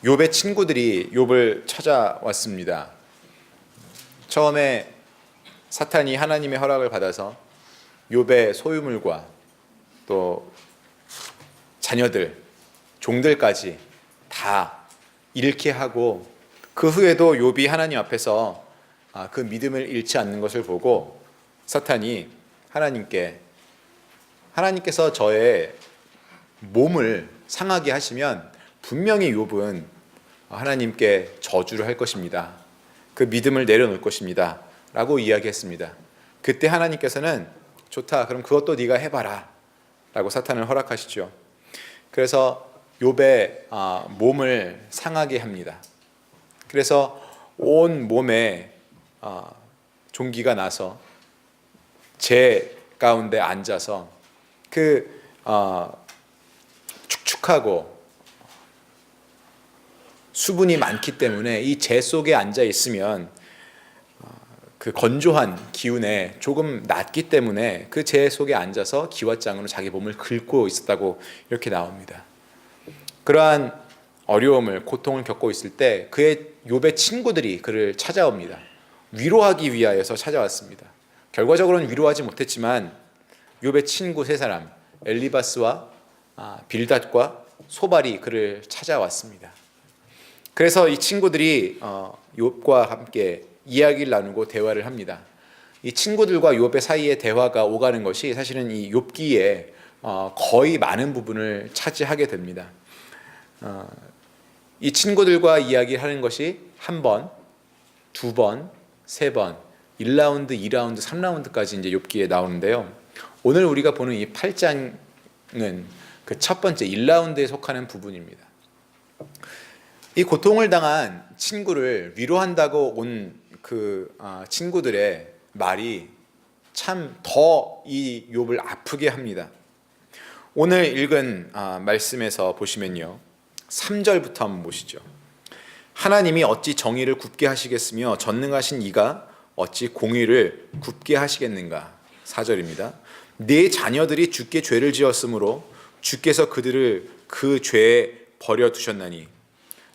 욥의 친구들이 욥을 찾아왔습니다. 처음에 사탄이 하나님의 허락을 받아서 욥의 소유물과 또 자녀들, 종들까지 다 잃게 하고, 그 후에도 욥이 하나님 앞에서 그 믿음을 잃지 않는 것을 보고 사탄이 하나님께서 저의 몸을 상하게 하시면 분명히 욥은 하나님께 저주를 할 것입니다. 그 믿음을 내려놓을 것입니다 라고 이야기했습니다. 그때 하나님께서는 좋다, 그럼 그것도 네가 해봐라 라고 사탄을 허락하시죠. 그래서 욥의 몸을 상하게 합니다. 그래서 온 몸에 종기가 나서 재 가운데 앉아서 그 축축하고 수분이 많기 때문에 이 재 속에 앉아 있으면 그 건조한 기운에 조금 낫기 때문에 그 재 속에 앉아서 기왓장으로 자기 몸을 긁고 있었다고 이렇게 나옵니다. 그러한 어려움을, 고통을 겪고 있을 때 그의 욥의 친구들이 그를 찾아옵니다. 위로하기 위하여서 찾아왔습니다. 결과적으로는 위로하지 못했지만 욥의 친구 세 사람, 엘리바스와 빌닷과 소발이 그를 찾아왔습니다. 그래서 이 친구들이 욥과 함께 이야기를 나누고 대화를 합니다. 이 친구들과 욥의 사이에 대화가 오가는 것이 사실은 이 욥기의 거의 많은 부분을 차지하게 됩니다. 이 친구들과 이야기하는 것이 한 번, 두 번, 세 번, 1라운드, 2라운드, 3라운드까지 이제 욥기에 나오는데요. 오늘 우리가 보는 이 8장은 그 첫 번째 1라운드에 속하는 부분입니다. 이 고통을 당한 친구를 위로한다고 온 그 친구들의 말이 참 더 이 욥을 아프게 합니다. 오늘 읽은 말씀에서 보시면요, 3절부터 한번 보시죠. 하나님이 어찌 정의를 굽게 하시겠으며 전능하신 이가 어찌 공의를 굽게 하시겠는가. 4절입니다. 네 자녀들이 주께 죄를 지었으므로 주께서 그들을 그 죄에 버려두셨나니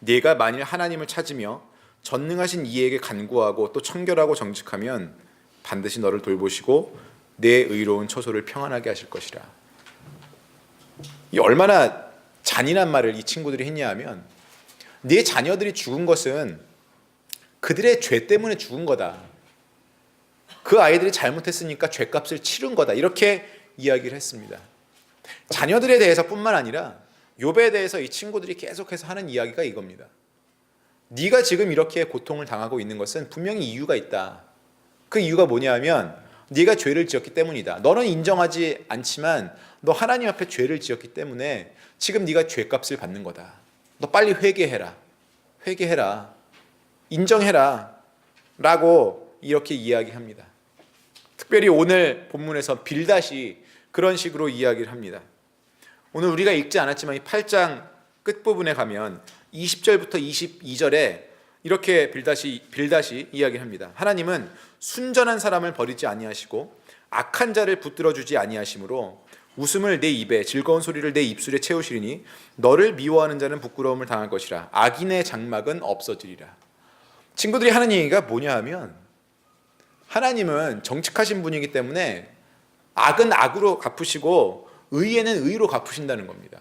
네가 만일 하나님을 찾으며 전능하신 이에게 간구하고 또 청결하고 정직하면 반드시 너를 돌보시고 내 의로운 처소를 평안하게 하실 것이라. 이 얼마나 잔인한 말을 이 친구들이 했냐 하면, 네 자녀들이 죽은 것은 그들의 죄 때문에 죽은 거다. 그 아이들이 잘못했으니까 죄값을 치른 거다. 이렇게 이야기를 했습니다. 자녀들에 대해서뿐만 아니라 욥에 대해서 이 친구들이 계속해서 하는 이야기가 이겁니다. 네가 지금 이렇게 고통을 당하고 있는 것은 분명히 이유가 있다. 그 이유가 뭐냐 하면 네가 죄를 지었기 때문이다. 너는 인정하지 않지만 너 하나님 앞에 죄를 지었기 때문에 지금 네가 죄값을 받는 거다. 너 빨리 회개해라. 회개해라. 인정해라. 라고 이렇게 이야기합니다. 특별히 오늘 본문에서 빌닷이 그런 식으로 이야기를 합니다. 오늘 우리가 읽지 않았지만 이 8장 끝부분에 가면 20절부터 22절에 이렇게 빌닷이 이야기합니다. 하나님은 순전한 사람을 버리지 아니하시고 악한 자를 붙들어 주지 아니하시므로 웃음을 내 입에, 즐거운 소리를 내 입술에 채우시리니 너를 미워하는 자는 부끄러움을 당할 것이라. 악인의 장막은 없어지리라. 친구들이 하는 얘기가 뭐냐 하면, 하나님은 정직하신 분이기 때문에 악은 악으로 갚으시고 의에는 의로 갚으신다는 겁니다.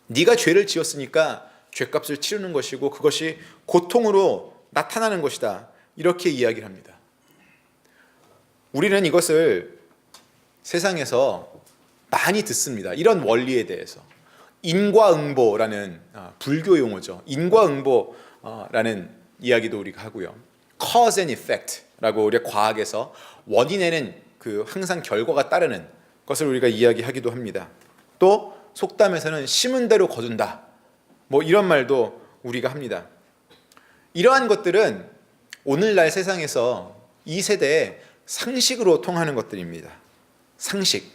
네가 죄를 지었으니까 죄값을 치르는 것이고 그것이 고통으로 나타나는 것이다. 이렇게 이야기를 합니다. 우리는 이것을 세상에서 많이 듣습니다. 이런 원리에 대해서. 인과응보라는 불교 용어죠. 인과응보라는 이야기도 우리가 하고요. Cause and effect라고 우리가 과학에서 원인에는 그 항상 결과가 따르는 것을 우리가 이야기하기도 합니다. 또 속담에서는 심은 대로 거둔다. 뭐 이런 말도 우리가 합니다. 이러한 것들은 오늘날 세상에서 이 세대의 상식으로 통하는 것들입니다. 상식.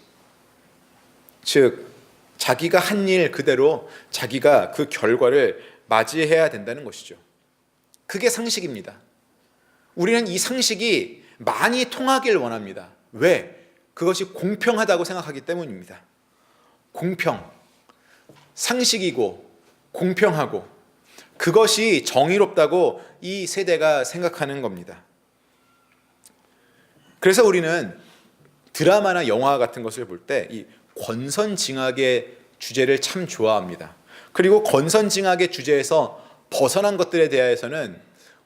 즉 자기가 한 일 그대로 자기가 그 결과를 맞이해야 된다는 것이죠. 그게 상식입니다. 우리는 이 상식이 많이 통하길 원합니다. 왜? 그것이 공평하다고 생각하기 때문입니다. 공평, 상식이고 공평하고 그것이 정의롭다고 이 세대가 생각하는 겁니다. 그래서 우리는 드라마나 영화 같은 것을 볼 때 이 권선징악의 주제를 참 좋아합니다. 그리고 권선징악의 주제에서 벗어난 것들에 대해서는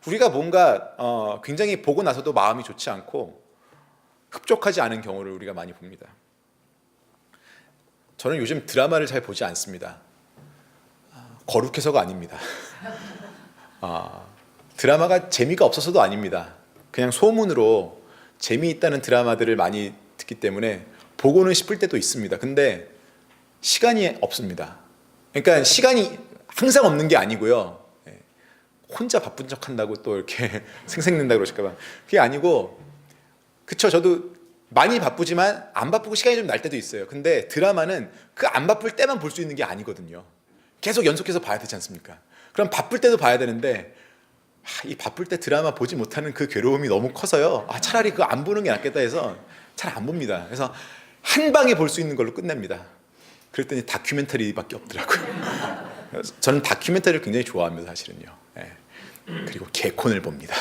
우리가 뭔가 굉장히 보고 나서도 마음이 좋지 않고 흡족하지 않은 경우를 우리가 많이 봅니다. 저는 요즘 드라마를 잘 보지 않습니다. 거룩해서가 아닙니다. 드라마가 재미가 없어서도 아닙니다. 그냥 소문으로 재미있다는 드라마들을 많이 듣기 때문에 보고는 싶을 때도 있습니다. 근데 시간이 없습니다. 그러니까 시간이 항상 없는 게 아니고요. 혼자 바쁜 척 한다고 또 이렇게 생색낸다 그러실까봐. 그게 아니고, 그쵸, 저도 많이 바쁘지만 안 바쁘고 시간이 좀 날 때도 있어요. 근데 드라마는 그 안 바쁠 때만 볼 수 있는 게 아니거든요. 계속 연속해서 봐야 되지 않습니까? 그럼 바쁠 때도 봐야 되는데 이 바쁠 때 드라마 보지 못하는 그 괴로움이 너무 커서요. 차라리 그거 안 보는 게 낫겠다 해서 잘 안 봅니다. 그래서 한 방에 볼 수 있는 걸로 끝냅니다. 그랬더니 다큐멘터리밖에 없더라고요. 저는 다큐멘터리를 굉장히 좋아합니다, 사실은요. 그리고 개콘을 봅니다.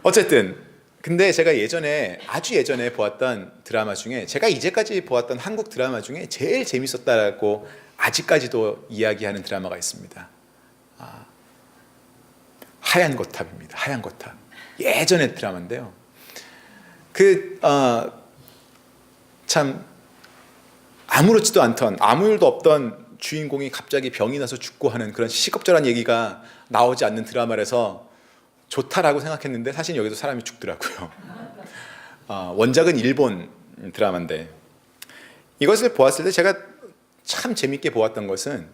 어쨌든 근데 제가 예전에, 아주 예전에 보았던 드라마 중에, 제가 이제까지 보았던 한국 드라마 중에 제일 재밌었다고 아직까지도 이야기하는 드라마가 있습니다. 하얀 거탑입니다. 하얀 거탑. 예전의 드라마인데요. 참 아무렇지도 않던, 아무 일도 없던 주인공이 갑자기 병이 나서 죽고 하는 그런 시겁절한 얘기가 나오지 않는 드라마라서 좋다라고 생각했는데 사실 여기도 사람이 죽더라고요. 원작은 일본 드라마인데, 이것을 보았을 때 제가 참 재밌게 보았던 것은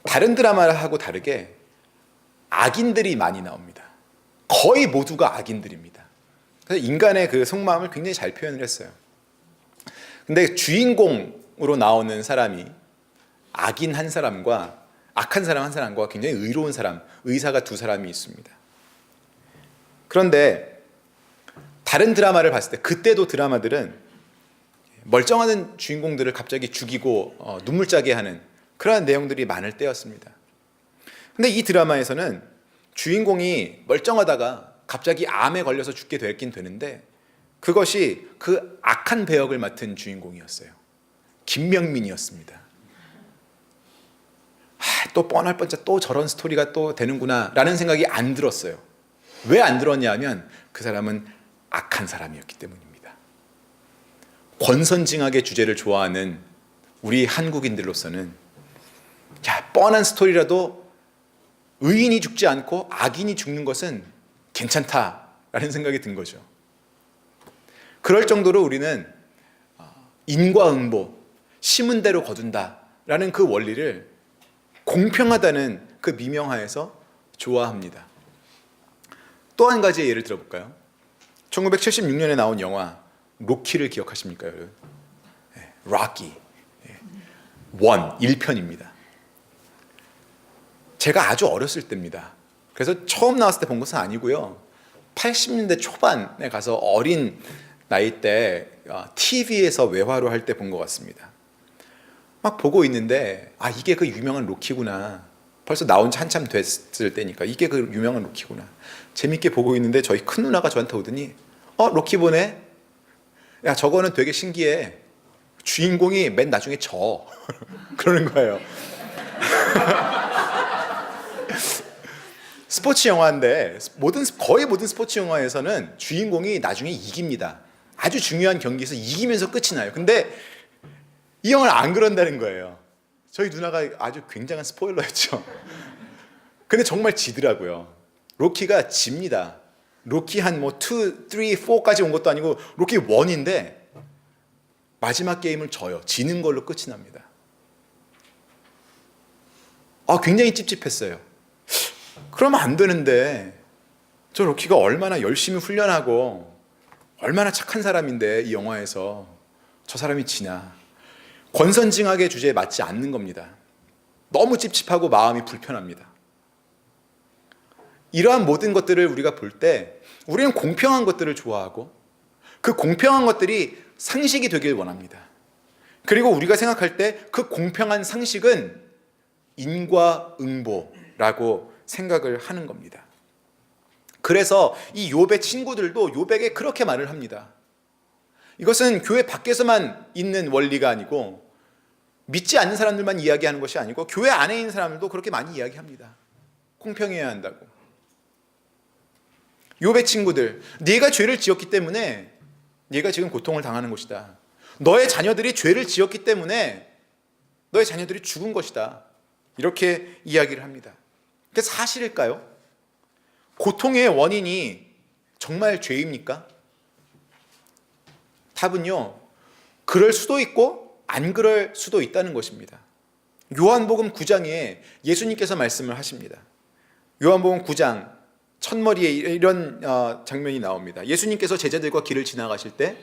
다른 드라마하고 다르게 악인들이 많이 나옵니다. 거의 모두가 악인들입니다. 그래서 인간의 그 속마음을 굉장히 잘 표현을 했어요. 근데 주인공으로 나오는 사람이 악인 한 사람과 악한 사람 한 사람과 굉장히 의로운 사람, 의사가 두 사람이 있습니다. 그런데 다른 드라마를 봤을 때, 그때도 드라마들은 멀쩡한 주인공들을 갑자기 죽이고 눈물 짜게 하는 그러한 내용들이 많을 때였습니다. 근데 이 드라마에서는 주인공이 멀쩡하다가 갑자기 암에 걸려서 죽게 되긴 되는데, 그것이 그 악한 배역을 맡은 주인공이었어요. 김명민이었습니다. 또 뻔할 뻔짜 또 저런 스토리가 또 되는구나 라는 생각이 안 들었어요. 왜 안 들었냐 하면 그 사람은 악한 사람이었기 때문입니다. 권선징악의 주제를 좋아하는 우리 한국인들로서는 뻔한 스토리라도 의인이 죽지 않고 악인이 죽는 것은 괜찮다라는 생각이 든 거죠. 그럴 정도로 우리는 인과응보, 심은 대로 거둔다라는 그 원리를 공평하다는 그 미명하에서 좋아합니다. 또 한 가지의 예를 들어볼까요? 1976년에 나온 영화 로키를 기억하십니까, 여러분? 락키 1편입니다. 제가 아주 어렸을 때입니다. 그래서 처음 나왔을 때 본 것은 아니고요. 80년대 초반에 가서 어린 나이 때 TV에서 외화로 할 때 본 것 같습니다. 막 보고 있는데 이게 그 유명한 로키구나. 벌써 나온 지 한참 됐을 때니까 이게 그 유명한 로키구나. 재밌게 보고 있는데 저희 큰 누나가 저한테 오더니 로키 보네? 야, 저거는 되게 신기해. 주인공이 맨 나중에 져. 그러는 거예요. 스포츠 영화인데 거의 모든 스포츠 영화에서는 주인공이 나중에 이깁니다. 아주 중요한 경기에서 이기면서 끝이 나요. 근데 이 영화는 안 그런다는 거예요. 저희 누나가 아주 굉장한 스포일러였죠. 근데 정말 지더라고요. 로키가 집니다. 로키 한 2, 3, 4까지 온 것도 아니고 로키 1인데 마지막 게임을 져요. 지는 걸로 끝이 납니다. 굉장히 찝찝했어요. 그러면 안 되는데 저 로키가 얼마나 열심히 훈련하고 얼마나 착한 사람인데 이 영화에서 저 사람이 지나. 권선징악의 주제에 맞지 않는 겁니다. 너무 찝찝하고 마음이 불편합니다. 이러한 모든 것들을 우리가 볼 때 우리는 공평한 것들을 좋아하고 그 공평한 것들이 상식이 되길 원합니다. 그리고 우리가 생각할 때 그 공평한 상식은 인과응보, 라고 생각을 하는 겁니다. 그래서 이 욥의 친구들도 욥에게 그렇게 말을 합니다. 이것은 교회 밖에서만 있는 원리가 아니고 믿지 않는 사람들만 이야기하는 것이 아니고 교회 안에 있는 사람들도 그렇게 많이 이야기합니다. 공평해야 한다고. 욥의 친구들, 네가 죄를 지었기 때문에 네가 지금 고통을 당하는 것이다. 너의 자녀들이 죄를 지었기 때문에 너의 자녀들이 죽은 것이다. 이렇게 이야기를 합니다. 그게 사실일까요? 고통의 원인이 정말 죄입니까? 답은요, 그럴 수도 있고 안 그럴 수도 있다는 것입니다. 요한복음 9장에 예수님께서 말씀을 하십니다. 요한복음 9장 첫머리에 이런 장면이 나옵니다. 예수님께서 제자들과 길을 지나가실 때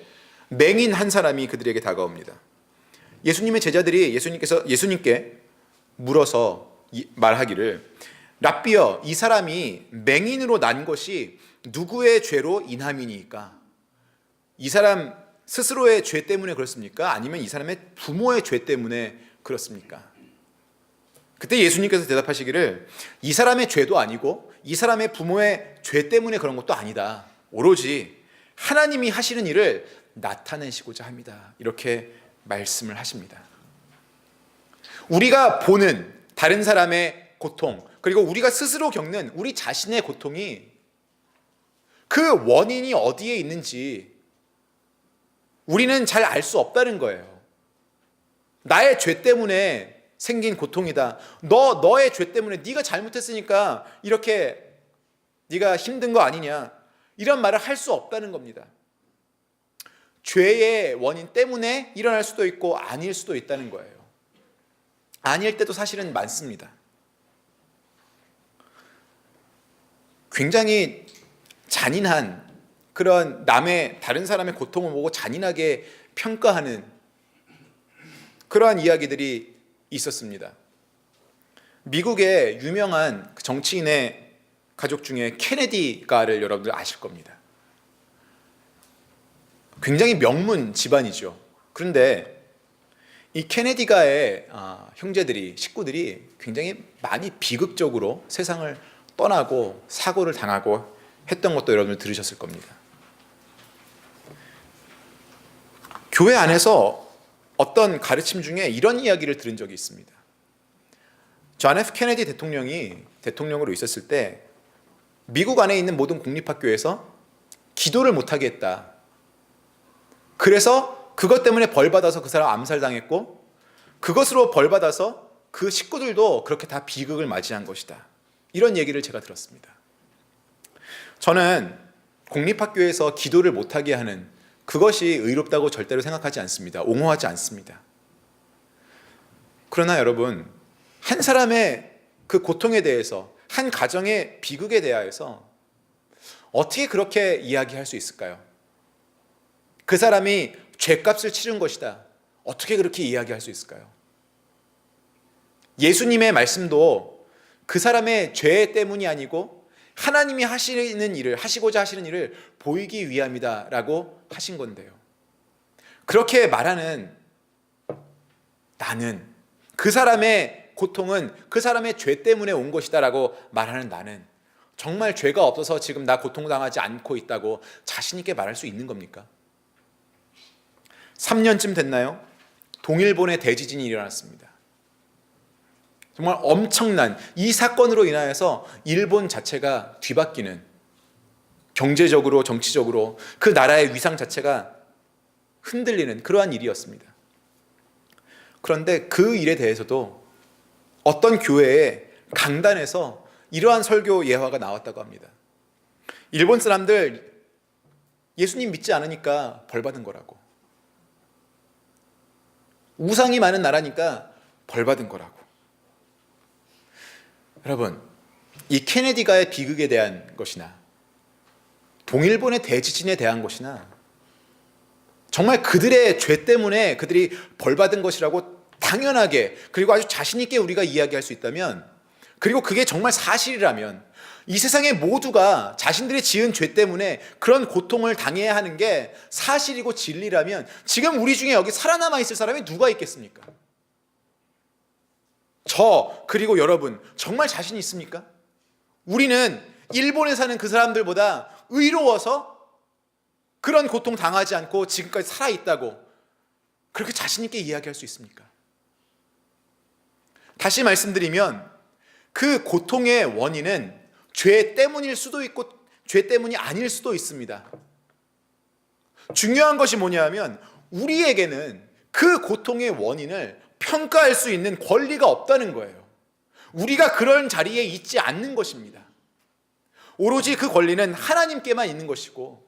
맹인 한 사람이 그들에게 다가옵니다. 예수님의 제자들이 예수님께 물어서 말하기를, 랍비여, 이 사람이 맹인으로 난 것이 누구의 죄로 인함이니까? 이 사람 스스로의 죄 때문에 그렇습니까? 아니면 이 사람의 부모의 죄 때문에 그렇습니까? 그때 예수님께서 대답하시기를, 이 사람의 죄도 아니고 이 사람의 부모의 죄 때문에 그런 것도 아니다. 오로지 하나님이 하시는 일을 나타내시고자 합니다. 이렇게 말씀을 하십니다. 우리가 보는 다른 사람의 고통, 그리고 우리가 스스로 겪는 우리 자신의 고통이 그 원인이 어디에 있는지 우리는 잘 알 수 없다는 거예요. 나의 죄 때문에 생긴 고통이다. 너의 죄 때문에 네가 잘못했으니까 이렇게 네가 힘든 거 아니냐. 이런 말을 할 수 없다는 겁니다. 죄의 원인 때문에 일어날 수도 있고 아닐 수도 있다는 거예요. 아닐 때도 사실은 많습니다. 굉장히 잔인한 그런 다른 사람의 고통을 보고 잔인하게 평가하는 그러한 이야기들이 있었습니다. 미국의 유명한 정치인의 가족 중에 케네디가를 여러분들 아실 겁니다. 굉장히 명문 집안이죠. 그런데 이 케네디가의 식구들이 굉장히 많이 비극적으로 세상을 떠나고 사고를 당하고 했던 것도 여러분들 들으셨을 겁니다. 교회 안에서 어떤 가르침 중에 이런 이야기를 들은 적이 있습니다. 존 F 케네디 대통령이 대통령으로 있었을 때 미국 안에 있는 모든 공립학교에서 기도를 못하게 했다. 그래서 그것 때문에 벌받아서 그 사람 암살당했고, 그것으로 벌받아서 그 식구들도 그렇게 다 비극을 맞이한 것이다. 이런 얘기를 제가 들었습니다. 저는 공립학교에서 기도를 못하게 하는 그것이 의롭다고 절대로 생각하지 않습니다. 옹호하지 않습니다. 그러나 여러분, 한 사람의 그 고통에 대해서, 한 가정의 비극에 대하여서 어떻게 그렇게 이야기할 수 있을까요? 그 사람이 죄값을 치른 것이다. 어떻게 그렇게 이야기할 수 있을까요? 예수님의 말씀도 그 사람의 죄 때문이 아니고 하나님이 하시고자 하시는 일을 보이기 위함이다라고 하신 건데요. 그렇게 말하는 나는, 그 사람의 고통은 그 사람의 죄 때문에 온 것이다라고 말하는 나는 정말 죄가 없어서 지금 나 고통당하지 않고 있다고 자신 있게 말할 수 있는 겁니까? 3년쯤 됐나요? 동일본의 대지진이 일어났습니다. 정말 엄청난 이 사건으로 인하여서 일본 자체가 뒤바뀌는, 경제적으로 정치적으로 그 나라의 위상 자체가 흔들리는 그러한 일이었습니다. 그런데 그 일에 대해서도 어떤 교회의 강단에서 이러한 설교 예화가 나왔다고 합니다. 일본 사람들 예수님 믿지 않으니까 벌 받은 거라고, 우상이 많은 나라니까 벌 받은 거라고. 여러분, 이 케네디가의 비극에 대한 것이나 동일본의 대지진에 대한 것이나 정말 그들의 죄 때문에 그들이 벌 받은 것이라고 당연하게, 그리고 아주 자신 있게 우리가 이야기할 수 있다면, 그리고 그게 정말 사실이라면, 이 세상의 모두가 자신들이 지은 죄 때문에 그런 고통을 당해야 하는 게 사실이고 진리라면 지금 우리 중에 여기 살아남아 있을 사람이 누가 있겠습니까? 그리고 여러분 정말 자신 있습니까? 우리는 일본에 사는 그 사람들보다 의로워서 그런 고통 당하지 않고 지금까지 살아있다고 그렇게 자신 있게 이야기할 수 있습니까? 다시 말씀드리면 그 고통의 원인은 죄 때문일 수도 있고 죄 때문이 아닐 수도 있습니다. 중요한 것이 뭐냐면 우리에게는 그 고통의 원인을 평가할 수 있는 권리가 없다는 거예요. 우리가 그런 자리에 있지 않는 것입니다. 오로지 그 권리는 하나님께만 있는 것이고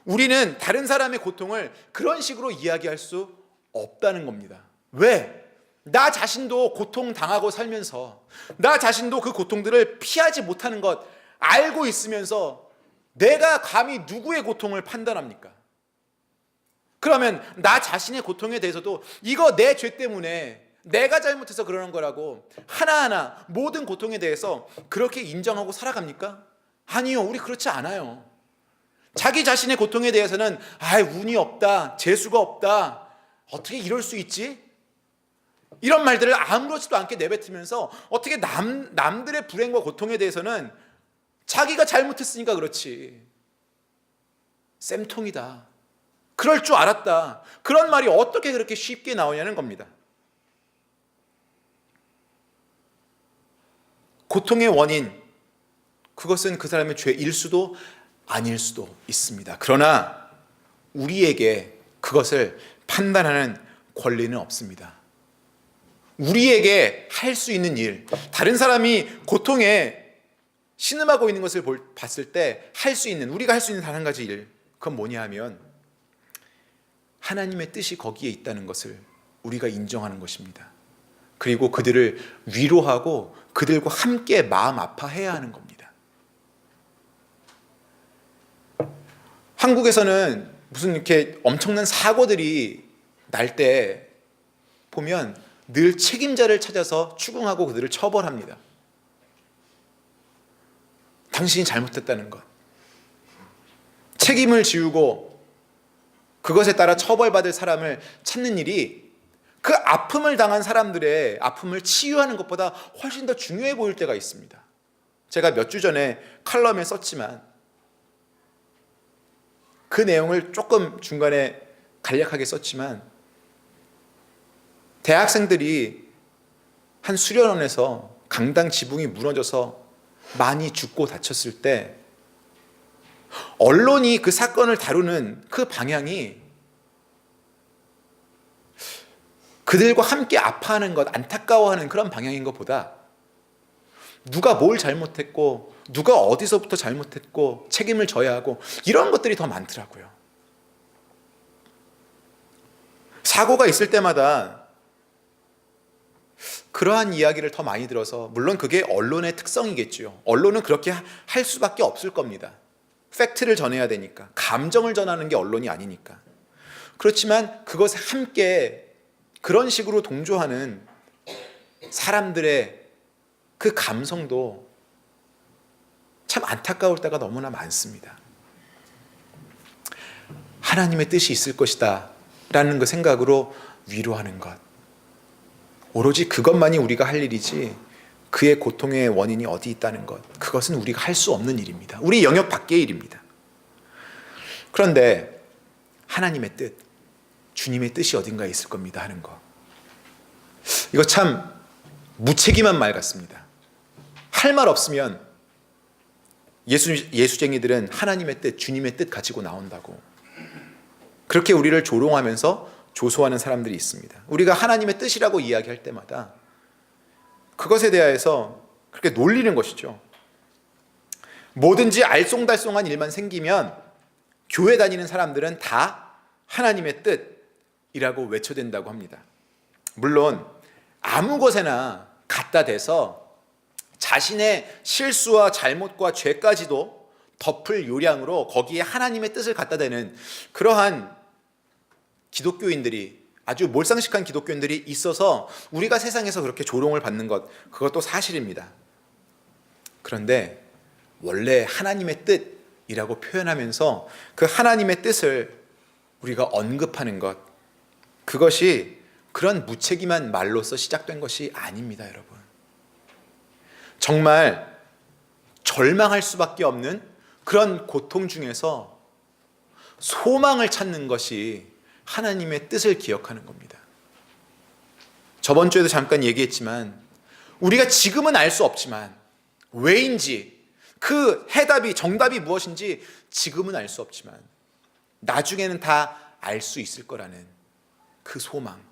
우리는 다른 사람의 고통을 그런 식으로 이야기할 수 없다는 겁니다. 왜? 나 자신도 고통당하고 살면서 나 자신도 그 고통들을 피하지 못하는 것 알고 있으면서 내가 감히 누구의 고통을 판단합니까? 그러면 나 자신의 고통에 대해서도 이거 내 죄 때문에 내가 잘못해서 그러는 거라고 하나하나 모든 고통에 대해서 그렇게 인정하고 살아갑니까? 아니요, 우리 그렇지 않아요. 자기 자신의 고통에 대해서는 운이 없다, 재수가 없다, 어떻게 이럴 수 있지? 이런 말들을 아무렇지도 않게 내뱉으면서 어떻게 남들의 불행과 고통에 대해서는 자기가 잘못했으니까 그렇지, 쌤통이다, 그럴 줄 알았다, 그런 말이 어떻게 그렇게 쉽게 나오냐는 겁니다. 고통의 원인, 그것은 그 사람의 죄일 수도 아닐 수도 있습니다. 그러나 우리에게 그것을 판단하는 권리는 없습니다. 우리에게 할 수 있는 일, 다른 사람이 고통에 신음하고 있는 것을 봤을 때 할 수 있는, 우리가 할 수 있는 단 한 가지 일, 그건 뭐냐 하면 하나님의 뜻이 거기에 있다는 것을 우리가 인정하는 것입니다. 그리고 그들을 위로하고 그들과 함께 마음 아파해야 하는 겁니다. 한국에서는 무슨 이렇게 엄청난 사고들이 날 때 보면 늘 책임자를 찾아서 추궁하고 그들을 처벌합니다. 당신이 잘못했다는 것, 책임을 지우고 그것에 따라 처벌받을 사람을 찾는 일이 그 아픔을 당한 사람들의 아픔을 치유하는 것보다 훨씬 더 중요해 보일 때가 있습니다. 제가 몇 주 전에 칼럼에 썼지만 그 내용을 조금 중간에 간략하게 썼지만 대학생들이 한 수련원에서 강당 지붕이 무너져서 많이 죽고 다쳤을 때 언론이 그 사건을 다루는 그 방향이 그들과 함께 아파하는 것, 안타까워하는 그런 방향인 것보다 누가 뭘 잘못했고 누가 어디서부터 잘못했고 책임을 져야 하고 이런 것들이 더 많더라고요. 사고가 있을 때마다 그러한 이야기를 더 많이 들어서, 물론 그게 언론의 특성이겠죠. 언론은 그렇게 할 수밖에 없을 겁니다. 팩트를 전해야 되니까, 감정을 전하는 게 언론이 아니니까. 그렇지만 그것에 함께 그런 식으로 동조하는 사람들의 그 감성도 참 안타까울 때가 너무나 많습니다. 하나님의 뜻이 있을 것이다 라는 그 생각으로 위로하는 것, 오로지 그것만이 우리가 할 일이지 그의 고통의 원인이 어디 있다는 것, 그것은 우리가 할 수 없는 일입니다. 우리 영역 밖의 일입니다. 그런데 하나님의 뜻, 주님의 뜻이 어딘가에 있을 겁니다 하는 것, 이거 참 무책임한 말 같습니다. 할 말 없으면 예수쟁이들은 하나님의 뜻, 주님의 뜻 가지고 나온다고 그렇게 우리를 조롱하면서 조소하는 사람들이 있습니다. 우리가 하나님의 뜻이라고 이야기할 때마다 그것에 대해서 그렇게 놀리는 것이죠. 뭐든지 알쏭달쏭한 일만 생기면 교회 다니는 사람들은 다 하나님의 뜻이라고 외쳐댄다고 합니다. 물론 아무 것에나 갖다 대서 자신의 실수와 잘못과 죄까지도 덮을 요량으로 거기에 하나님의 뜻을 갖다 대는 그러한 기독교인들이, 아주 몰상식한 기독교인들이 있어서 우리가 세상에서 그렇게 조롱을 받는 것, 그것도 사실입니다. 그런데 원래 하나님의 뜻이라고 표현하면서 그 하나님의 뜻을 우리가 언급하는 것, 그것이 그런 무책임한 말로서 시작된 것이 아닙니다, 여러분. 정말 절망할 수밖에 없는 그런 고통 중에서 소망을 찾는 것이 하나님의 뜻을 기억하는 겁니다. 저번 주에도 잠깐 얘기했지만 우리가 지금은 알 수 없지만 왜인지 그 해답이 정답이 무엇인지 지금은 알 수 없지만 나중에는 다 알 수 있을 거라는 그 소망,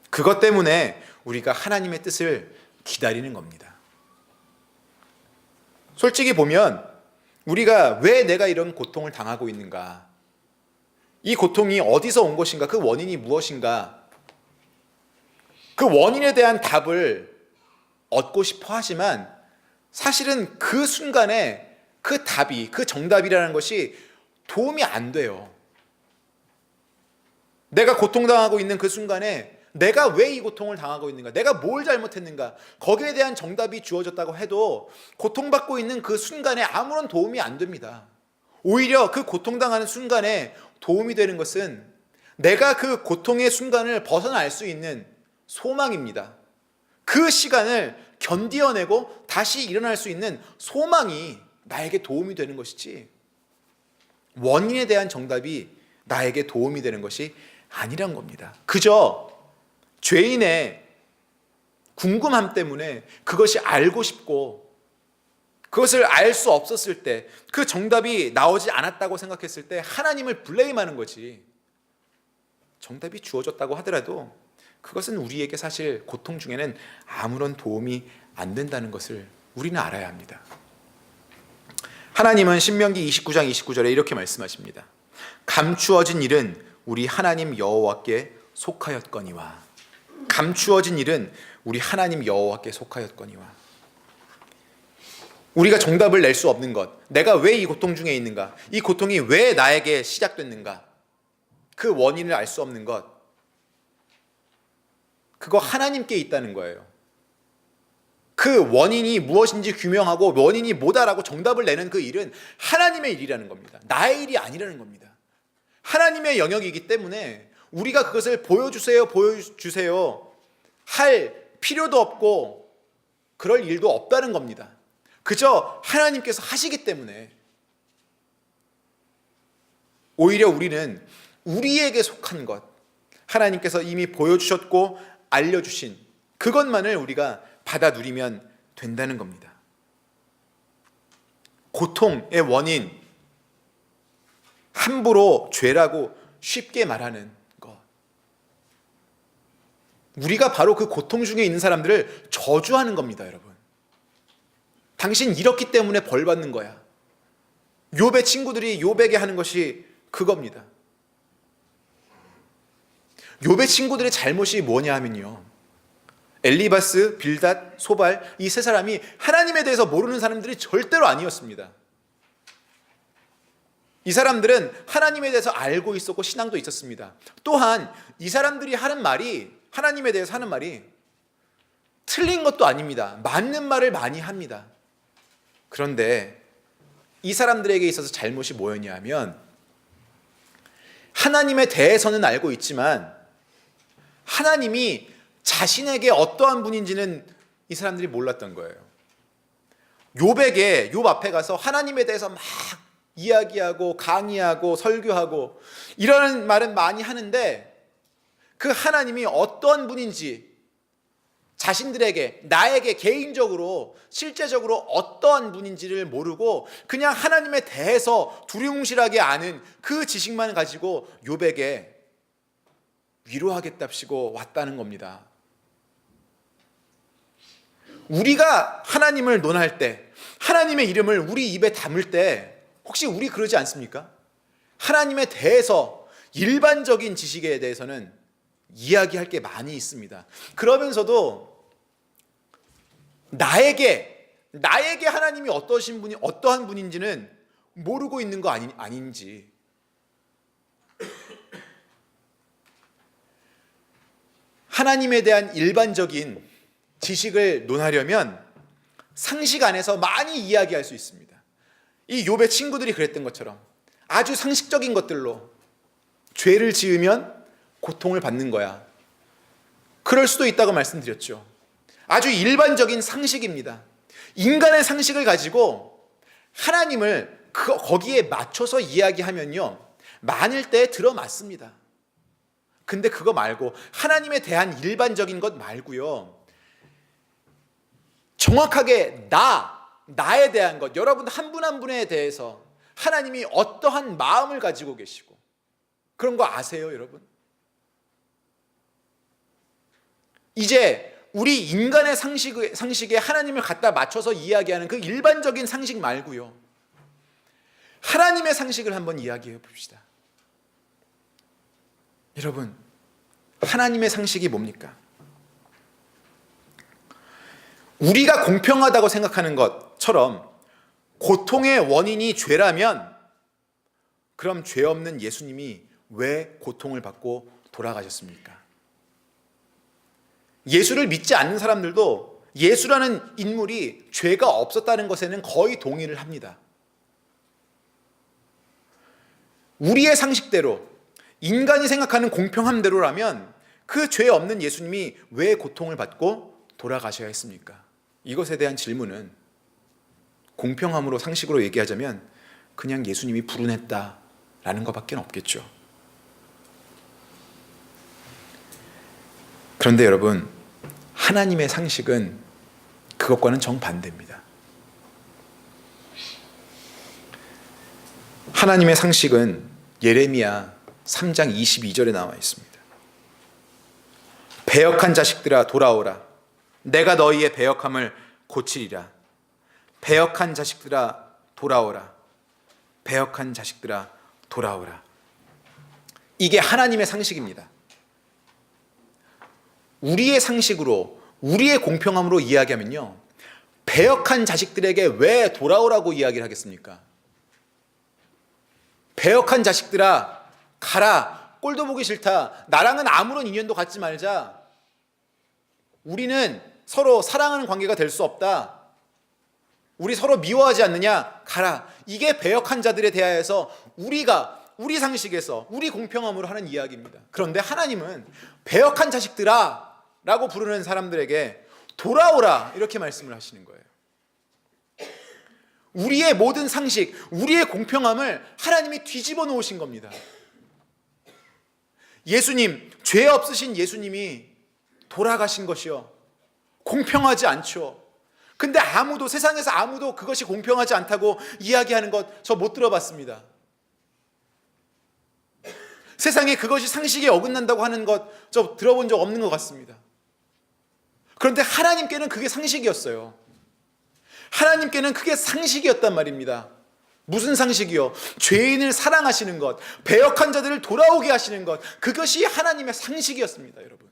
그것 때문에 우리가 하나님의 뜻을 기다리는 겁니다. 솔직히 보면 우리가 왜 내가 이런 고통을 당하고 있는가, 이 고통이 어디서 온 것인가, 그 원인이 무엇인가, 그 원인에 대한 답을 얻고 싶어 하지만 사실은 그 순간에 그 답이, 그 정답이라는 것이 도움이 안 돼요. 내가 고통당하고 있는 그 순간에 내가 왜 이 고통을 당하고 있는가, 내가 뭘 잘못했는가, 거기에 대한 정답이 주어졌다고 해도 고통받고 있는 그 순간에 아무런 도움이 안 됩니다. 오히려 그 고통당하는 순간에 도움이 되는 것은 내가 그 고통의 순간을 벗어날 수 있는 소망입니다. 그 시간을 견디어내고 다시 일어날 수 있는 소망이 나에게 도움이 되는 것이지, 원인에 대한 정답이 나에게 도움이 되는 것이 아니란 겁니다. 그저 죄인의 궁금함 때문에 그것이 알고 싶고 그것을 알 수 없었을 때, 그 정답이 나오지 않았다고 생각했을 때 하나님을 블레임하는 거지, 정답이 주어졌다고 하더라도 그것은 우리에게 사실 고통 중에는 아무런 도움이 안 된다는 것을 우리는 알아야 합니다. 하나님은 신명기 29장 29절에 이렇게 말씀하십니다. 감추어진 일은 우리 하나님 여호와께 속하였거니와. 감추어진 일은 우리 하나님 여호와께 속하였거니와. 우리가 정답을 낼 수 없는 것, 내가 왜 이 고통 중에 있는가, 이 고통이 왜 나에게 시작됐는가, 그 원인을 알 수 없는 것, 그거 하나님께 있다는 거예요. 그 원인이 무엇인지 규명하고 원인이 뭐다라고 정답을 내는 그 일은 하나님의 일이라는 겁니다. 나의 일이 아니라는 겁니다. 하나님의 영역이기 때문에 우리가 그것을 보여주세요 할 필요도 없고 그럴 일도 없다는 겁니다. 그저 하나님께서 하시기 때문에 오히려 우리는 우리에게 속한 것, 하나님께서 이미 보여주셨고 알려주신 그것만을 우리가 받아 누리면 된다는 겁니다. 고통의 원인, 함부로 죄라고 쉽게 말하는 것, 우리가 바로 그 고통 중에 있는 사람들을 저주하는 겁니다. 여러분, 당신 이렇기 때문에 벌 받는 거야. 욥의 친구들이 욥에게 하는 것이 그겁니다. 욥의 친구들의 잘못이 뭐냐 하면요, 엘리바스, 빌닷, 소발, 이 세 사람이 하나님에 대해서 모르는 사람들이 절대로 아니었습니다. 이 사람들은 하나님에 대해서 알고 있었고 신앙도 있었습니다. 또한 이 사람들이 하는 말이, 하나님에 대해서 하는 말이 틀린 것도 아닙니다. 맞는 말을 많이 합니다. 그런데 이 사람들에게 있어서 잘못이 뭐였냐 하면, 하나님에 대해서는 알고 있지만 하나님이 자신에게 어떠한 분인지는 이 사람들이 몰랐던 거예요. 욥 앞에 가서 하나님에 대해서 막 이야기하고 강의하고 설교하고 이런 말은 많이 하는데, 그 하나님이 어떤 분인지 자신들에게, 나에게 개인적으로 실제적으로 어떠한 분인지를 모르고 그냥 하나님에 대해서 두리뭉실하게 아는 그 지식만 가지고 욥에게 위로하겠답시고 왔다는 겁니다. 우리가 하나님을 논할 때, 하나님의 이름을 우리 입에 담을 때 혹시 우리 그러지 않습니까? 하나님에 대해서 일반적인 지식에 대해서는 이야기할 게 많이 있습니다. 그러면서도 나에게 하나님이 어떠한 분인지는 모르고 있는 거 아닌지, 하나님에 대한 일반적인 지식을 논하려면 상식 안에서 많이 이야기할 수 있습니다. 이 욥의 친구들이 그랬던 것처럼 아주 상식적인 것들로 죄를 지으면 고통을 받는 거야, 그럴 수도 있다고 말씀드렸죠. 아주 일반적인 상식입니다. 인간의 상식을 가지고 하나님을 거기에 맞춰서 이야기하면요, 많을 때 들어맞습니다. 근데 그거 말고, 하나님에 대한 일반적인 것 말고요, 정확하게 나에 대한 것, 여러분 한 분 한 분에 대해서 하나님이 어떠한 마음을 가지고 계시고, 그런 거 아세요, 여러분? 이제 우리 인간의 상식에 하나님을 갖다 맞춰서 이야기하는 그 일반적인 상식 말고요, 하나님의 상식을 한번 이야기해 봅시다. 여러분, 하나님의 상식이 뭡니까? 우리가 공평하다고 생각하는 것처럼 고통의 원인이 죄라면, 그럼 죄 없는 예수님이 왜 고통을 받고 돌아가셨습니까? 예수를 믿지 않는 사람들도 예수라는 인물이 죄가 없었다는 것에는 거의 동의를 합니다. 우리의 상식대로, 인간이 생각하는 공평함대로라면 그 죄 없는 예수님이 왜 고통을 받고 돌아가셔야 했습니까? 이것에 대한 질문은 공평함으로, 상식으로 얘기하자면 그냥 예수님이 불운했다라는 것밖에 없겠죠. 그런데 여러분, 하나님의 상식은 그것과는 정반대입니다. 하나님의 상식은 예레미야 3장 22절에 나와 있습니다. 배역한 자식들아 돌아오라. 내가 너희의 배역함을 고치리라. 배역한 자식들아 돌아오라. 배역한 자식들아 돌아오라. 이게 하나님의 상식입니다. 우리의 상식으로, 우리의 공평함으로 이야기하면요, 배역한 자식들에게 왜 돌아오라고 이야기를 하겠습니까? 배역한 자식들아 가라. 꼴도 보기 싫다. 나랑은 아무런 인연도 갖지 말자. 우리는 서로 사랑하는 관계가 될 수 없다. 우리 서로 미워하지 않느냐? 가라. 이게 배역한 자들에 대하여서 우리 상식에서, 우리 공평함으로 하는 이야기입니다. 그런데 하나님은 배역한 자식들아 라고 부르는 사람들에게 돌아오라 이렇게 말씀을 하시는 거예요. 우리의 모든 상식, 우리의 공평함을 하나님이 뒤집어 놓으신 겁니다. 예수님, 죄 없으신 예수님이 돌아가신 것이요, 공평하지 않죠. 근데 세상에서 아무도 그것이 공평하지 않다고 이야기하는 것 저 못 들어봤습니다. 세상에 그것이 상식에 어긋난다고 하는 것 저 들어본 적 없는 것 같습니다. 그런데 하나님께는 그게 상식이었어요. 하나님께는 그게 상식이었단 말입니다. 무슨 상식이요? 죄인을 사랑하시는 것, 배역한 자들을 돌아오게 하시는 것, 그것이 하나님의 상식이었습니다, 여러분.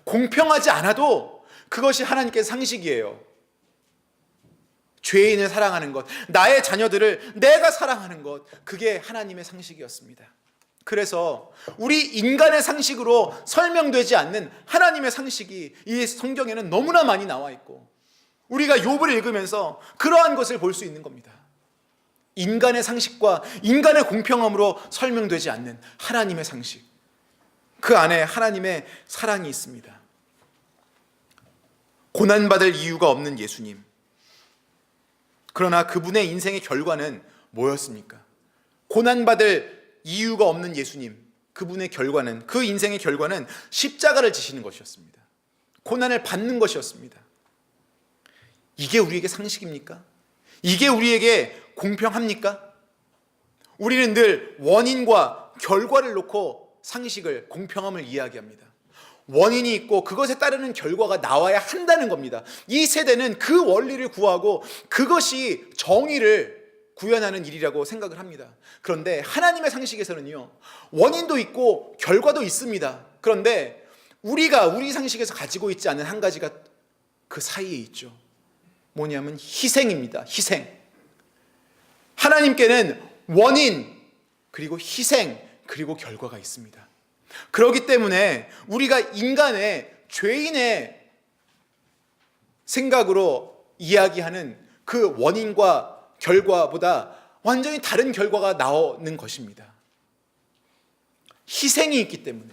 공평하지 않아도 그것이 하나님께 상식이에요. 죄인을 사랑하는 것, 나의 자녀들을 내가 사랑하는 것, 그게 하나님의 상식이었습니다. 그래서 우리 인간의 상식으로 설명되지 않는 하나님의 상식이 이 성경에는 너무나 많이 나와 있고, 우리가 욥을 읽으면서 그러한 것을 볼 수 있는 겁니다. 인간의 상식과 인간의 공평함으로 설명되지 않는 하나님의 상식, 그 안에 하나님의 사랑이 있습니다. 고난받을 이유가 없는 예수님, 그러나 그분의 인생의 결과는 뭐였습니까? 고난받을 이유가 없는 예수님, 그분의 결과는, 그 인생의 결과는 십자가를 지시는 것이었습니다. 고난을 받는 것이었습니다. 이게 우리에게 상식입니까? 이게 우리에게 공평합니까? 우리는 늘 원인과 결과를 놓고 상식을, 공평함을 이야기합니다. 원인이 있고 그것에 따르는 결과가 나와야 한다는 겁니다. 이 세대는 그 원리를 구하고 그것이 정의를 구현하는 일이라고 생각을 합니다. 그런데 하나님의 상식에서는요, 원인도 있고 결과도 있습니다. 그런데 우리가 우리 상식에서 가지고 있지 않은 한 가지가 그 사이에 있죠. 뭐냐면 희생입니다. 희생. 하나님께는 원인, 그리고 희생, 그리고 결과가 있습니다. 그렇기 때문에 우리가 인간의, 죄인의 생각으로 이야기하는 그 원인과 결과보다 완전히 다른 결과가 나오는 것입니다. 희생이 있기 때문에.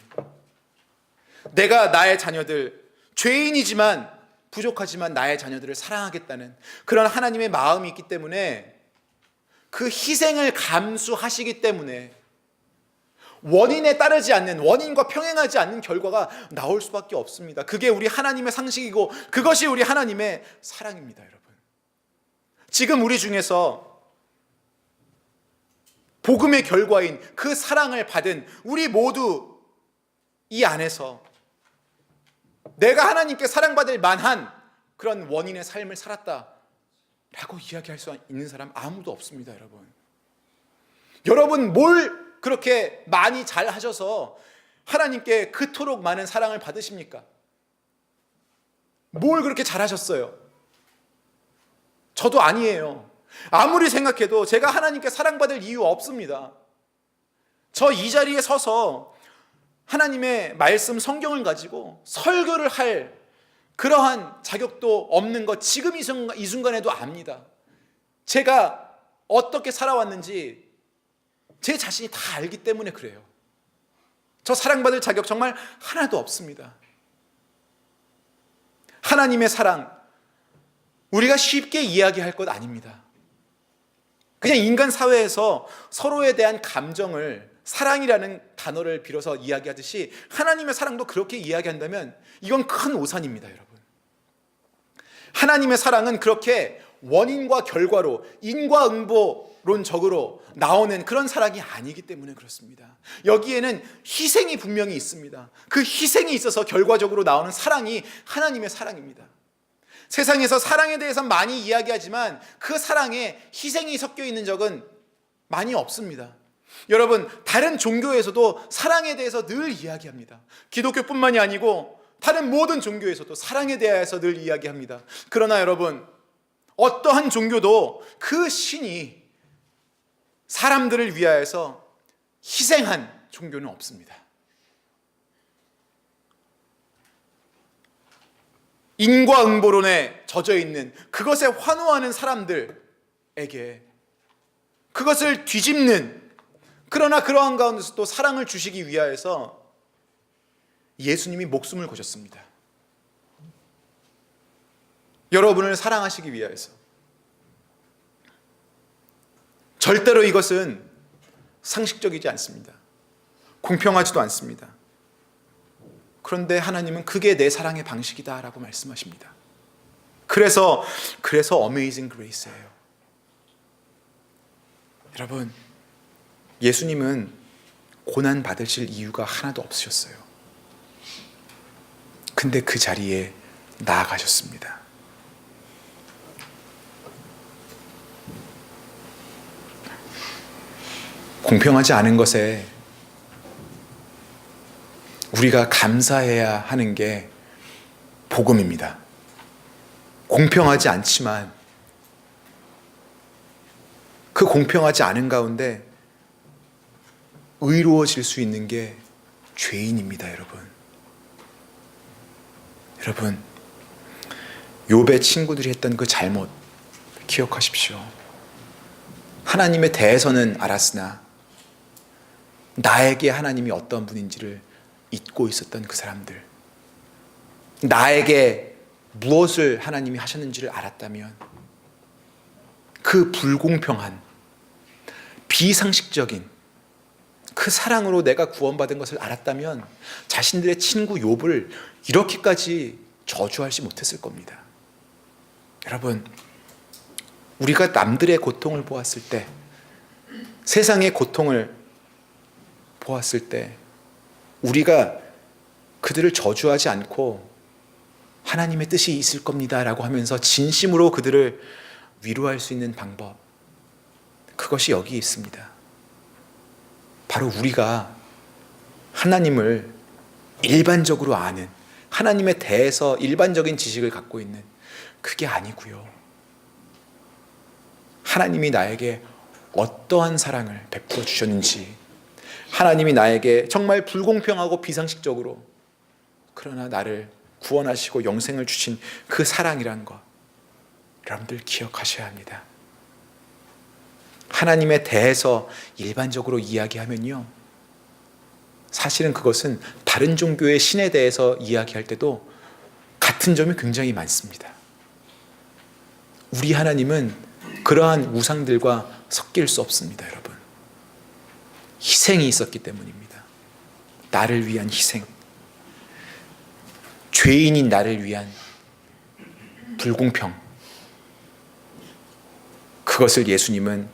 내가 나의 자녀들 죄인이지만 부족하지만 나의 자녀들을 사랑하겠다는 그런 하나님의 마음이 있기 때문에 그 희생을 감수하시기 때문에 원인에 따르지 않는, 원인과 평행하지 않는 결과가 나올 수밖에 없습니다. 그게 우리 하나님의 상식이고 그것이 우리 하나님의 사랑입니다, 여러분. 지금 우리 중에서 복음의 결과인 그 사랑을 받은 우리 모두 이 안에서 내가 하나님께 사랑받을 만한 그런 원인의 삶을 살았다라고 이야기할 수 있는 사람 아무도 없습니다, 여러분. 여러분 뭘 그렇게 많이 잘 하셔서 하나님께 그토록 많은 사랑을 받으십니까? 뭘 그렇게 잘하셨어요? 저도 아니에요. 아무리 생각해도 제가 하나님께 사랑받을 이유 없습니다. 저 이 자리에 서서 하나님의 말씀 성경을 가지고 설교를 할 그러한 자격도 없는 것 지금 이 순간에도 압니다. 제가 어떻게 살아왔는지 제 자신이 다 알기 때문에 그래요. 저 사랑받을 자격 정말 하나도 없습니다. 하나님의 사랑, 우리가 쉽게 이야기할 것 아닙니다. 그냥 인간 사회에서 서로에 대한 감정을 사랑이라는 단어를 빌어서 이야기하듯이 하나님의 사랑도 그렇게 이야기한다면 이건 큰 오산입니다, 여러분. 하나님의 사랑은 그렇게 원인과 결과로 인과응보론적으로 나오는 그런 사랑이 아니기 때문에 그렇습니다. 여기에는 희생이 분명히 있습니다. 그 희생이 있어서 결과적으로 나오는 사랑이 하나님의 사랑입니다. 세상에서 사랑에 대해서 많이 이야기하지만 그 사랑에 희생이 섞여 있는 적은 많이 없습니다. 여러분, 다른 종교에서도 사랑에 대해서 늘 이야기합니다. 기독교뿐만이 아니고 다른 모든 종교에서도 사랑에 대해서 늘 이야기합니다. 그러나 여러분, 어떠한 종교도 그 신이 사람들을 위하여서 희생한 종교는 없습니다. 인과응보론에 젖어 있는 그것에 환호하는 사람들에게 그것을 뒤집는, 그러나 그러한 가운데서 또 사랑을 주시기 위하여서 예수님이 목숨을 거셨습니다. 여러분을 사랑하시기 위하여서. 절대로 이것은 상식적이지 않습니다. 공평하지도 않습니다. 그런데 하나님은 그게 내 사랑의 방식이다라고 말씀하십니다. 그래서 Amazing Grace예요. 여러분, 예수님은 고난 받으실 이유가 하나도 없으셨어요. 근데 그 자리에 나아가셨습니다. 공평하지 않은 것에 우리가 감사해야 하는 게 복음입니다. 공평하지 않지만 그 공평하지 않은 가운데 의로워질 수 있는 게 죄인입니다, 여러분. 여러분, 욥의 친구들이 했던 그 잘못 기억하십시오. 하나님에 대해서는 알았으나 나에게 하나님이 어떤 분인지를 잊고 있었던 그 사람들, 나에게 무엇을 하나님이 하셨는지를 알았다면 그 불공평한 비상식적인 그 사랑으로 내가 구원받은 것을 알았다면 자신들의 친구 욥을 이렇게까지 저주하지 못했을 겁니다. 여러분, 우리가 남들의 고통을 보았을 때, 세상의 고통을 보았을 때 우리가 그들을 저주하지 않고 하나님의 뜻이 있을 겁니다 라고 하면서 진심으로 그들을 위로할 수 있는 방법, 그것이 여기 있습니다. 바로 우리가 하나님을 일반적으로 아는, 하나님에 대해서 일반적인 지식을 갖고 있는 그게 아니고요. 하나님이 나에게 어떠한 사랑을 베풀어 주셨는지, 하나님이 나에게 정말 불공평하고 비상식적으로 그러나 나를 구원하시고 영생을 주신 그 사랑이란 것, 여러분들 기억하셔야 합니다. 하나님에 대해서 일반적으로 이야기하면요, 사실은 그것은 다른 종교의 신에 대해서 이야기할 때도 같은 점이 굉장히 많습니다. 우리 하나님은 그러한 우상들과 섞일 수 없습니다, 여러분. 희생이 있었기 때문입니다. 나를 위한 희생. 죄인인 나를 위한 불공평. 그것을 예수님은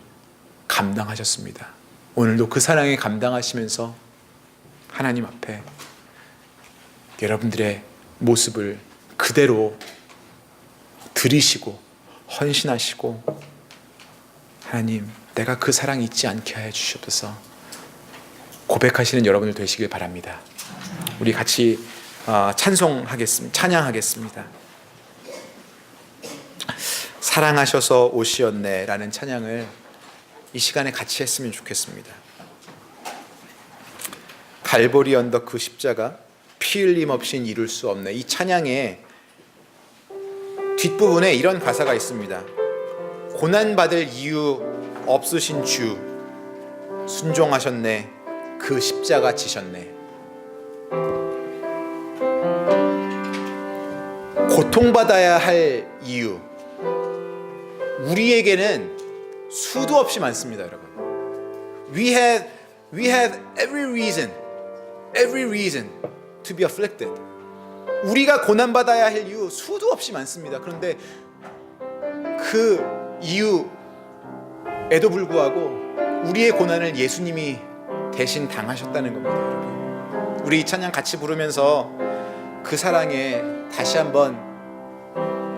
감당하셨습니다. 오늘도 그 사랑에 감당하시면서 하나님 앞에 여러분들의 모습을 그대로 드리시고 헌신하시고, 하나님, 내가 그 사랑 잊지 않게 하여 주시옵소서 고백하시는 여러분들 되시길 바랍니다. 우리 같이 찬양하겠습니다. 사랑하셔서 오시었네 라는 찬양을 이 시간에 같이 했으면 좋겠습니다. 갈보리 언덕 그 십자가 피 흘림 없인 이룰 수 없네. 이 찬양의 뒷부분에 이런 가사가 있습니다. 고난받을 이유 없으신 주 순종하셨네. 그 십자가 지셨네. 고통받아야 할 이유, 우리에게는 수도 없이 많습니다, 여러분. We have every reason to be afflicted. 우리가 고난받아야 할 이유 수도 없이 많습니다. 그런데 그 이유에도 불구하고 우리의 고난을 예수님이 대신 당하셨다는 겁니다, 여러분. 우리 이 찬양 같이 부르면서 그 사랑에 다시 한번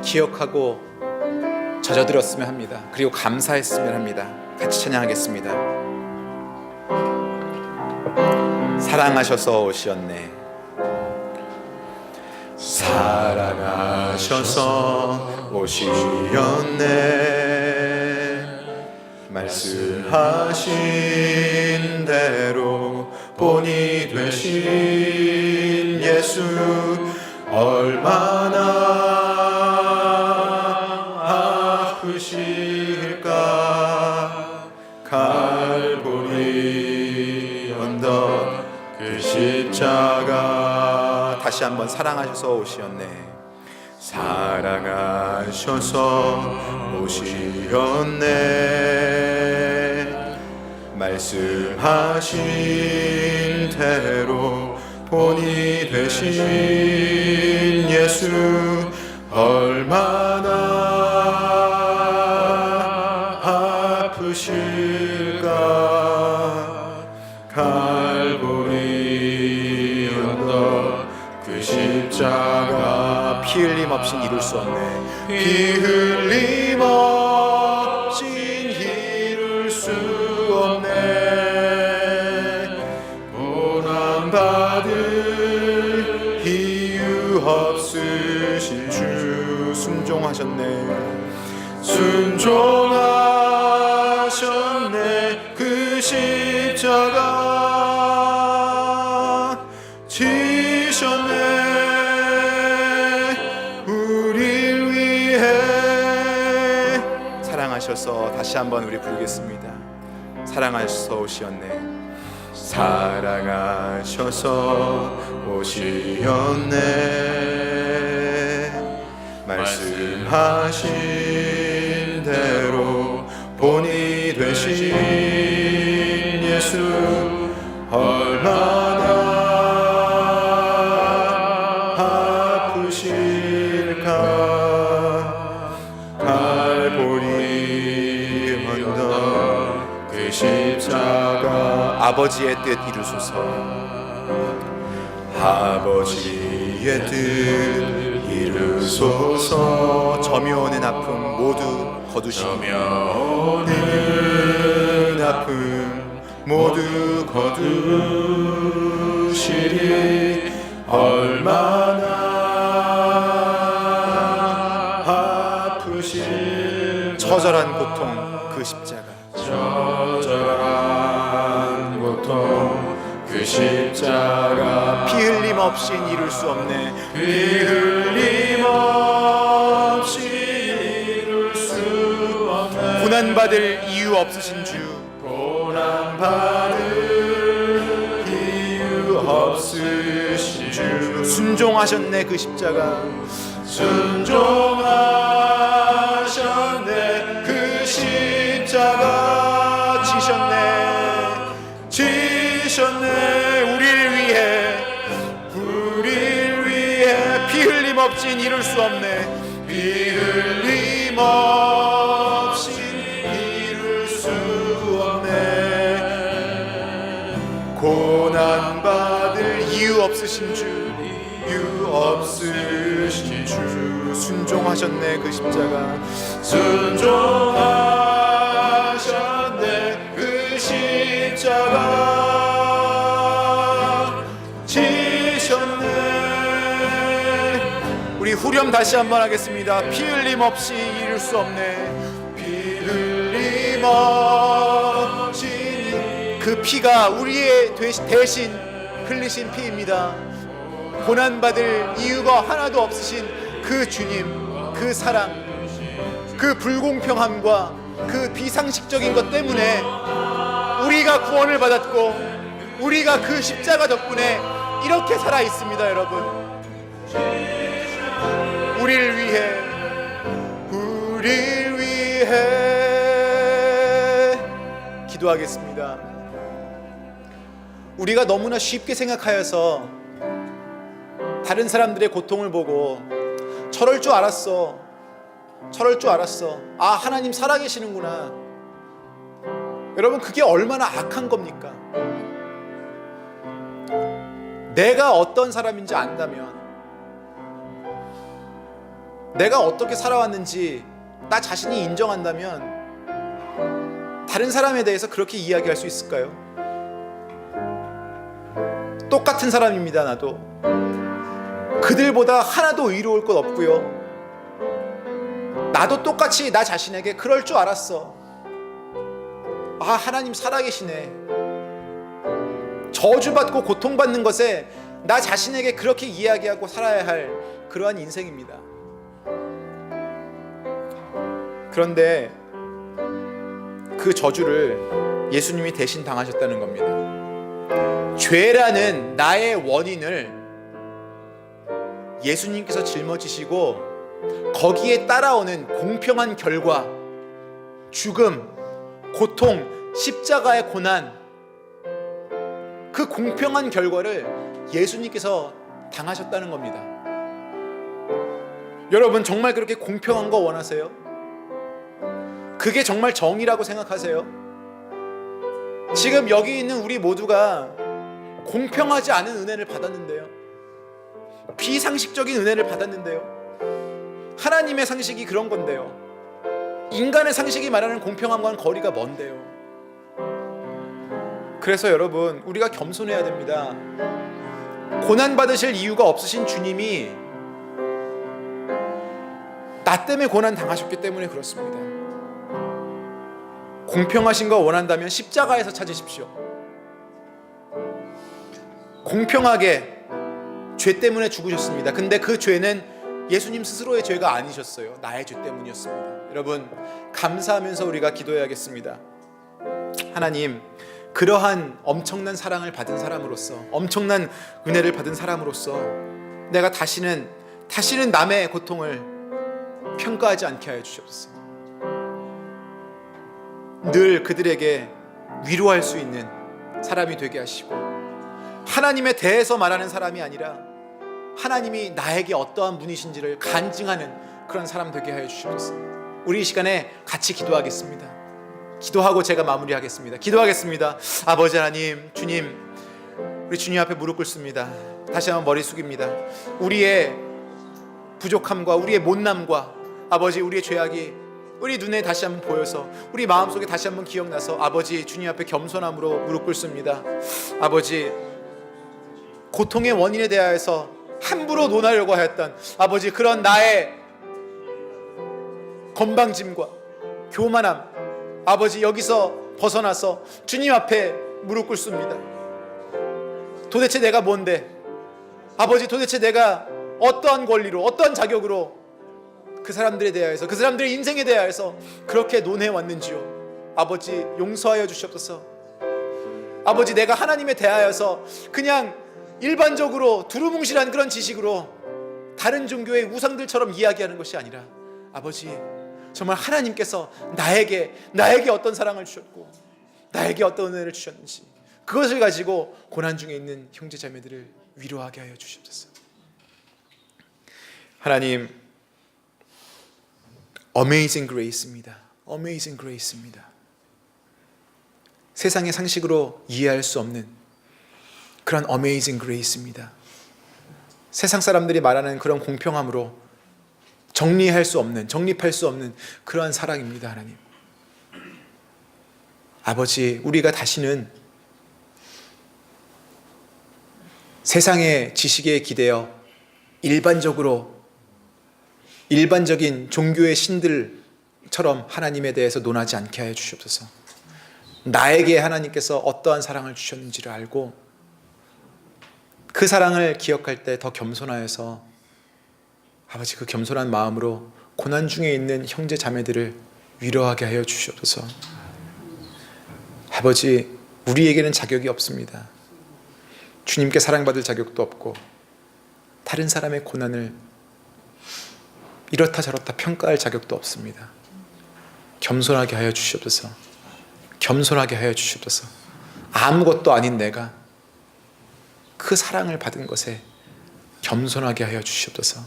기억하고 젖어들었으면 합니다. 그리고 감사했으면 합니다. 같이 찬양하겠습니다. 사랑하셔서 오시었네. 사랑하셔서 오시었네. 말씀하신 대로 본이 되신 예수 얼마나 아프실까. 갈보리 언덕 그 십자가. 다시 한번 사랑하셔서 오시었네. 사랑하셔서 오시었네. 말씀하신 대로 본이 되신 예수 얼마나 아프실까. 갈보리 언덕 그 십자가 피 흘림 없인 이룰 수 없네. 피 흘림 없인 이룰 수 없네. 고난받을 이유 없으신 주 순종하셨네. 순종하셨네. 그 십자가 지셨네. 우릴 위해 사랑하셔서. 다시 한번 우리 부르겠습니다. 사랑하셔서 오시었네. 사랑하셔서 오시었네. 말씀하신 대로 본이 되신 예수 얼마나 아프실까. 갈보리 언덕 그 십자가 아버지의 뜻 이루소서. 아버지의 뜻 이루소서. 점이 오는 아픔 모두 거두시니. 오는 아픔 모두 거두시리. 얼마나 아프신 처절한 고통 그 십자가. 처절한 고통 그 십자가. 피 흘림 없인 이룰 수 없네. 피 흘림 없인 이룰 수 없네. 고난받을 이유 없으신 주. 고난받을 이유 없으신 주. 순종하셨네. 그 십자가 순종하셨네. 그 십자가 지셨네. 우리를 위해 피 흘림 없인 이룰 수 없네. 피 흘림 없이 이룰 수 없네. 고난받을 이유 없으신 주, 순종하셨네. 그 십자가 순종하셨네. 그 십자가 지셨네. 우리 후렴 다시 한번 하겠습니다. 피 흘림 없이 이룰 수 없네. 피 흘림 없이 그 피가 우리의 대신 흘리신 피입니다. 고난받을 이유가 하나도 없으신 그 주님, 그 사랑, 그 불공평함과 그 비상식적인 것 때문에 우리가 구원을 받았고, 우리가 그 십자가 덕분에 이렇게 살아 있습니다. 여러분, 우리를 위해 기도하겠습니다. 우리가 너무나 쉽게 생각하여서 다른 사람들의 고통을 보고 저럴 줄 알았어. 아, 하나님 살아계시는구나. 여러분, 그게 얼마나 악한 겁니까? 내가 어떤 사람인지 안다면, 내가 어떻게 살아왔는지 나 자신이 인정한다면 다른 사람에 대해서 그렇게 이야기할 수 있을까요? 똑같은 사람입니다. 나도 그들보다 하나도 의로울 것 없고요. 나도 똑같이 나 자신에게 그럴 줄 알았어. 아, 하나님 살아계시네. 저주받고 고통받는 것에 나 자신에게 그렇게 이야기하고 살아야 할 그러한 인생입니다. 그런데 그 저주를 예수님이 대신 당하셨다는 겁니다. 죄라는 나의 원인을 예수님께서 짊어지시고 거기에 따라오는 공평한 결과, 죽음, 고통, 십자가의 고난, 그 공평한 결과를 예수님께서 당하셨다는 겁니다. 여러분, 정말 그렇게 공평한 거 원하세요? 그게 정말 정의라고 생각하세요? 지금 여기 있는 우리 모두가 공평하지 않은 은혜를 받았는데요, 비상식적인 은혜를 받았는데요, 하나님의 상식이 그런 건데요, 인간의 상식이 말하는 공평함과는 거리가 먼데요. 그래서 여러분, 우리가 겸손해야 됩니다. 고난받으실 이유가 없으신 주님이 나 때문에 고난 당하셨기 때문에 그렇습니다. 공평하신 거 원한다면 십자가에서 찾으십시오. 공평하게 죄 때문에 죽으셨습니다. 근데 그 죄는 예수님 스스로의 죄가 아니셨어요. 나의 죄 때문이었습니다. 여러분, 감사하면서 우리가 기도해야겠습니다. 하나님, 그러한 엄청난 사랑을 받은 사람으로서, 엄청난 은혜를 받은 사람으로서 내가 다시는 남의 고통을 평가하지 않게 하여 주시옵소서. 늘 그들에게 위로할 수 있는 사람이 되게 하시고, 하나님에 대해서 말하는 사람이 아니라 하나님이 나에게 어떠한 분이신지를 간증하는 그런 사람 되게 하여 주시옵소서. 우리 이 시간에 같이 기도하겠습니다. 기도하고 제가 마무리하겠습니다. 기도하겠습니다. 아버지 하나님, 주님, 우리 주님 앞에 무릎 꿇습니다. 다시 한번 머리 숙입니다. 우리의 부족함과 우리의 못남과 아버지, 우리의 죄악이 우리 눈에 다시 한번 보여서, 우리 마음속에 다시 한번 기억나서 아버지, 주님 앞에 겸손함으로 무릎 꿇습니다. 아버지, 고통의 원인에 대하여서 함부로 논하려고 하였던 아버지, 그런 나의 건방짐과 교만함, 아버지, 여기서 벗어나서 주님 앞에 무릎 꿇습니다. 도대체 내가 뭔데, 아버지, 도대체 내가 어떠한 권리로, 어떠한 자격으로 그 사람들에 대하여서, 그 사람들의 인생에 대하여서 그렇게 논해왔는지요. 아버지, 용서하여 주시옵소서. 아버지, 내가 하나님에 대하여서 그냥 일반적으로 두루뭉실한 그런 지식으로 다른 종교의 우상들처럼 이야기하는 것이 아니라 아버지, 정말 하나님께서 나에게 어떤 사랑을 주셨고 나에게 어떤 은혜를 주셨는지 그것을 가지고 고난 중에 있는 형제 자매들을 위로하게 하여 주시옵소서. 하나님, Amazing Grace입니다. Amazing Grace입니다. 세상의 상식으로 이해할 수 없는 그런 Amazing Grace입니다. 세상 사람들이 말하는 그런 공평함으로 정립할 수 없는 그러한 사랑입니다. 하나님, 아버지, 우리가 다시는 세상의 지식에 기대어 일반적인 종교의 신들처럼 하나님에 대해서 논하지 않게 하여 주시옵소서. 나에게 하나님께서 어떠한 사랑을 주셨는지를 알고 그 사랑을 기억할 때 더 겸손하여서 아버지, 그 겸손한 마음으로 고난 중에 있는 형제 자매들을 위로하게 하여 주시옵소서. 아버지, 우리에게는 자격이 없습니다. 주님께 사랑받을 자격도 없고 다른 사람의 고난을 이렇다 저렇다 평가할 자격도 없습니다. 겸손하게 하여 주시옵소서. 겸손하게 하여 주시옵소서. 아무것도 아닌 내가 그 사랑을 받은 것에 겸손하게 하여 주시옵소서.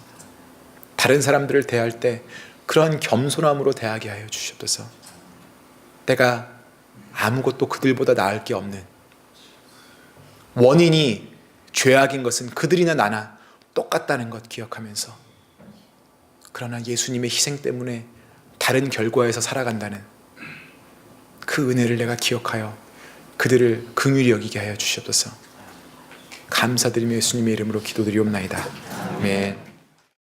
다른 사람들을 대할 때 그런 겸손함으로 대하게 하여 주시옵소서. 내가 아무것도 그들보다 나을 게 없는, 원인이 죄악인 것은 그들이나 나나 똑같다는 것 기억하면서, 그러나 예수님의 희생 때문에 다른 결과에서 살아간다는 그 은혜를 내가 기억하여 그들을 긍휼히 여기게 하여 주시옵소서. 감사드리며 예수님의 이름으로 기도드리옵나이다. 아멘.